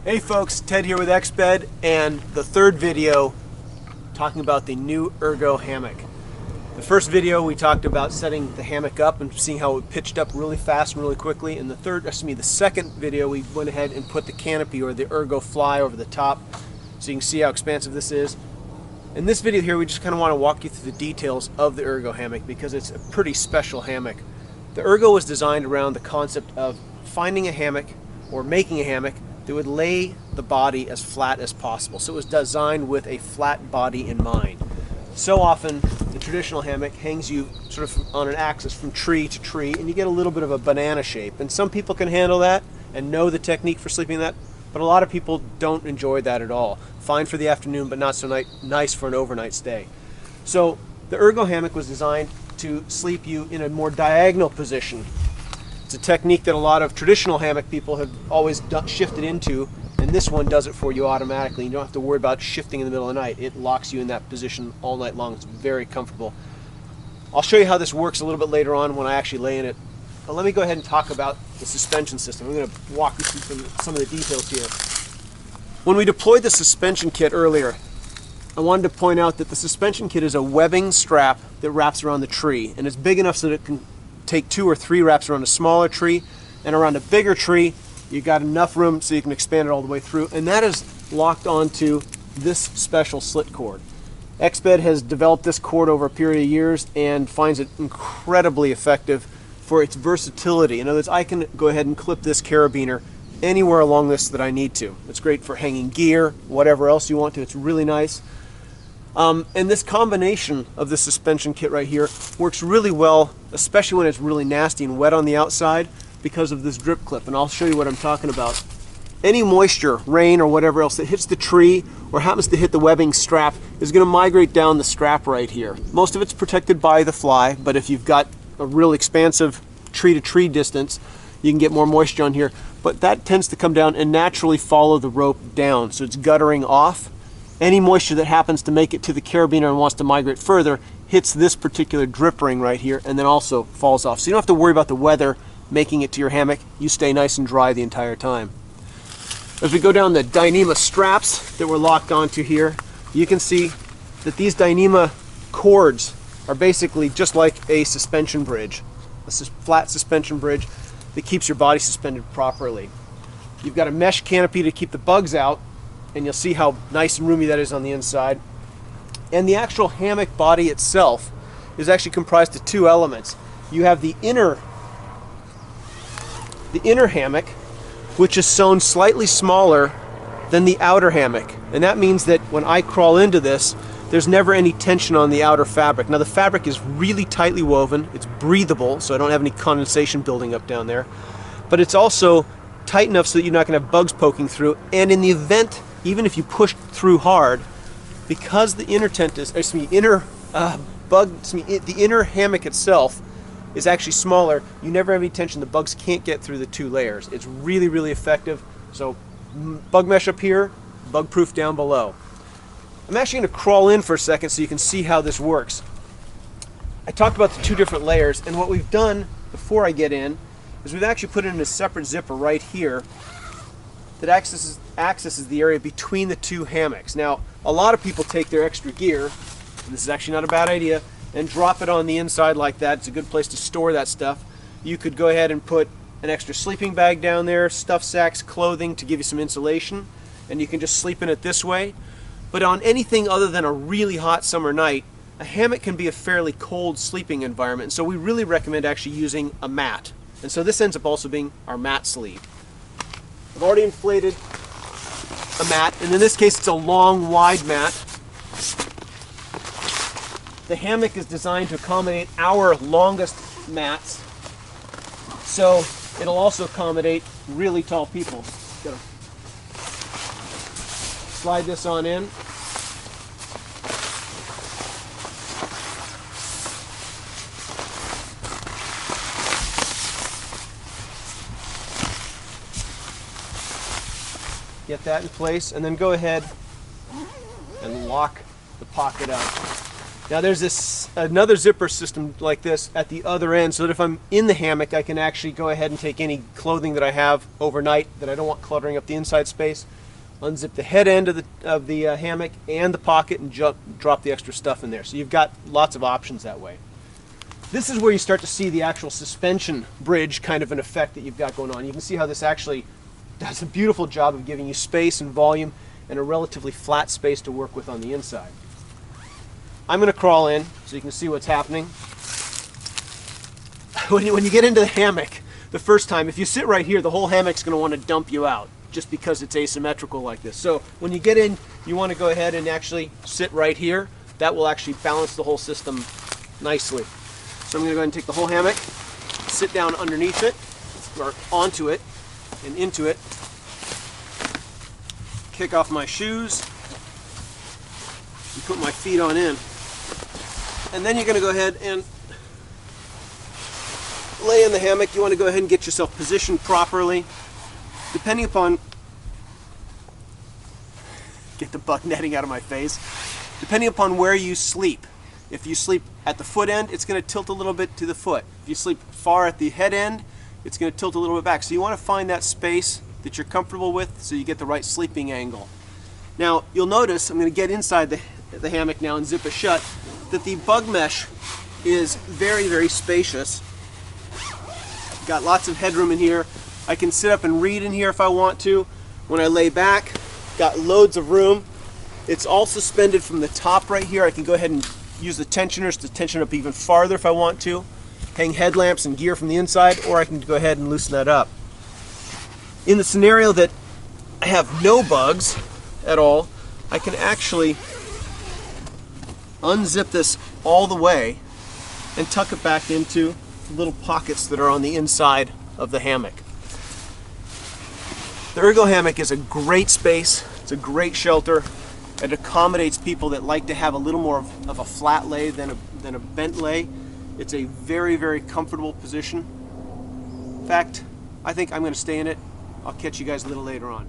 Hey folks, Ted here with Exped, and the third video talking about the new Ergo Hammock. The first video we talked about setting the hammock up and seeing how it pitched up really fast and really quickly. In the second video we went ahead and put the canopy or the Ergo fly over the top so you can see how expansive this is. In this video here we just kind of want to walk you through the details of the Ergo hammock because it's a pretty special hammock. The Ergo was designed around the concept of finding a hammock or making a hammock that would lay the body as flat as possible. So it was designed with a flat body in mind. So often the traditional hammock hangs you sort of on an axis from tree to tree and you get a little bit of a banana shape. And some people can handle that and know the technique for sleeping that, but a lot of people don't enjoy that at all. Fine for the afternoon, but not so nice for an overnight stay. So the Ergo hammock was designed to sleep you in a more diagonal position. It's a technique that a lot of traditional hammock people have always shifted into, and this one does it for you automatically. You don't have to worry about shifting in the middle of the night. It locks you in that position all night long. It's very comfortable. I'll show you how this works a little bit later on when I actually lay in it. But let me go ahead and talk about the suspension system. I'm going to walk you through some of the details here. When we deployed the suspension kit earlier, I wanted to point out that the suspension kit is a webbing strap that wraps around the tree, and it's big enough so that it can take 2 or 3 wraps around a smaller tree, and around a bigger tree you've got enough room so you can expand it all the way through, and that is locked onto this special slit cord. Exped has developed this cord over a period of years and finds it incredibly effective for its versatility. In other words, I can go ahead and clip this carabiner anywhere along this that I need to. It's great for hanging gear, whatever else you want to. It's really nice. And this combination of the suspension kit right here works really well, especially when it's really nasty and wet on the outside because of this drip clip, and I'll show you what I'm talking about. Any moisture, rain or whatever else that hits the tree or happens to hit the webbing strap is going to migrate down the strap right here. Most of it's protected by the fly, but if you've got a real expansive tree-to-tree distance, you can get more moisture on here, but that tends to come down and naturally follow the rope down, so it's guttering off. Any moisture that happens to make it to the carabiner and wants to migrate further hits this particular drip ring right here and then also falls off. So you don't have to worry about the weather making it to your hammock. You stay nice and dry the entire time. As we go down the Dyneema straps that we're locked onto here, you can see that these Dyneema cords are basically just like a suspension bridge. This is flat suspension bridge that keeps your body suspended properly. You've got a mesh canopy to keep the bugs out, and you'll see how nice and roomy that is on the inside. And the actual hammock body itself is actually comprised of 2 elements. You have the inner hammock, which is sewn slightly smaller than the outer hammock. And that means that when I crawl into this, there's never any tension on the outer fabric. Now the fabric is really tightly woven, it's breathable, so I don't have any condensation building up down there. But it's also tight enough so that you're not going to have bugs poking through, and in the event, even if you push through hard, because the the inner hammock itself is actually smaller, you never have any tension. The bugs can't get through the 2 layers. It's really, really effective. So bug mesh up here, bug proof down below. I'm actually going to crawl in for a second so you can see how this works. I talked about the 2 different layers, and what we've done before I get in is we've actually put in a separate zipper right here that accesses the area between the 2 hammocks. Now, a lot of people take their extra gear, and this is actually not a bad idea, and drop it on the inside like that. It's a good place to store that stuff. You could go ahead and put an extra sleeping bag down there, stuff sacks, clothing to give you some insulation, and you can just sleep in it this way. But on anything other than a really hot summer night, a hammock can be a fairly cold sleeping environment, so we really recommend actually using a mat. And so this ends up also being our mat sleeve. I've already inflated a mat, and in this case it's a long, wide mat. The hammock is designed to accommodate our longest mats, so it'll also accommodate really tall people. Gotta slide this on in. Get that in place, and then go ahead and lock the pocket up. Now there's another zipper system like this at the other end, so that if I'm in the hammock, I can actually go ahead and take any clothing that I have overnight that I don't want cluttering up the inside space, unzip the head end of the hammock and the pocket, and drop the extra stuff in there. So you've got lots of options that way. This is where you start to see the actual suspension bridge kind of an effect that you've got going on. You can see how this actually does a beautiful job of giving you space and volume and a relatively flat space to work with on the inside. I'm going to crawl in so you can see what's happening. When you get into the hammock the first time, if you sit right here, the whole hammock's going to want to dump you out just because it's asymmetrical like this. So when you get in, you want to go ahead and actually sit right here. That will actually balance the whole system nicely. So I'm going to go ahead and take the whole hammock, sit down underneath it, or onto it, and into it, kick off my shoes, and put my feet on in. And then you're going to go ahead and lay in the hammock. You want to go ahead and get yourself positioned properly. Depending upon, get the bug netting out of my face, depending upon where you sleep. If you sleep at the foot end, it's going to tilt a little bit to the foot. If you sleep far at the head end, it's going to tilt a little bit back. So you want to find that space that you're comfortable with so you get the right sleeping angle. Now you'll notice, I'm going to get inside the hammock now and zip it shut, that the bug mesh is very, very spacious. Got lots of headroom in here. I can sit up and read in here if I want to. When I lay back, got loads of room. It's all suspended from the top right here. I can go ahead and use the tensioners to tension up even farther if I want to. Hang headlamps and gear from the inside, or I can go ahead and loosen that up. In the scenario that I have no bugs at all, I can actually unzip this all the way and tuck it back into the little pockets that are on the inside of the hammock. The Ergo Hammock is a great space. It's a great shelter. It accommodates people that like to have a little more of a flat lay than a bent lay. It's a very, very comfortable position. In fact, I think I'm going to stay in it. I'll catch you guys a little later on.